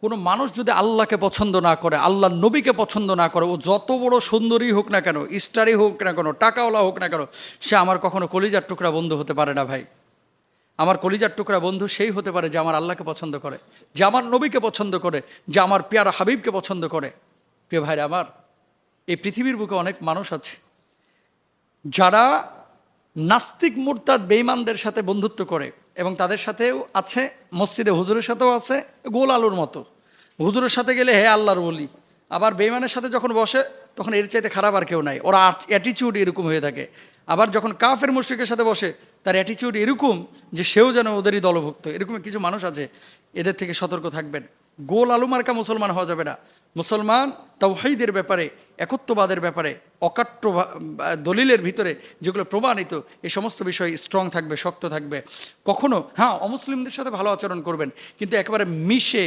কোনো মানুষ যদি আল্লাহকে পছন্দ না করে, আল্লাহর নবীকে পছন্দ না করে, ও যত বড় সুন্দরী হোক না কেন, স্টারই হোক না কেন, টাকাওয়ালা হোক না কেন, সে আমার কখনো কলিজার টুকরা বন্ধু হতে পারে না ভাই। আমার কলিজার টুকরা বন্ধু সেই হতে পারে যে আমার আল্লাহকে পছন্দ করে, যে আমার নবীকে পছন্দ করে, যে আমার পেয়ারা হাবিবকে পছন্দ করে। প্রিয় ভাইরা আমার, এই পৃথিবীর বুকে অনেক মানুষ আছে যারা নাস্তিক মুরতাদ বেঈমানদের সাথে বন্ধুত্ব করে, এবং তাদের সাথেও আছে, মসজিদে হুজুরের সাথেও আছে গোল আলুর মতো। হুজুরের সাথে গেলে হে আল্লাহর বলি, আবার বেঈমানের সাথে যখন বসে তখন এর চাইতে খারাপ আর কেউ নাই। ওরা অ্যাটিচিউড এরকম হয়ে থাকে। আবার যখন কাফের মুশরিকের সাথে বসে, তার অ্যাটিচিউড এরকম যে সেও যেন ওদেরই দলভুক্ত। এরকম কিছু মানুষ আছে, এদের থেকে সতর্ক থাকবেন। গোল আলু মার্কা মুসলমান হওয়া যাবে না। মুসলমান তাওহীদের ব্যাপারে, একত্ববাদের ব্যাপারে, অকাট্য দলিলের ভিতরে যেগুলো প্রমাণিত, এই সমস্ত বিষয় স্ট্রং থাকবে, শক্ত থাকবে। কখনো অমুসলিমদের সাথে ভালো আচরণ করবেন, কিন্তু একেবারে মিশে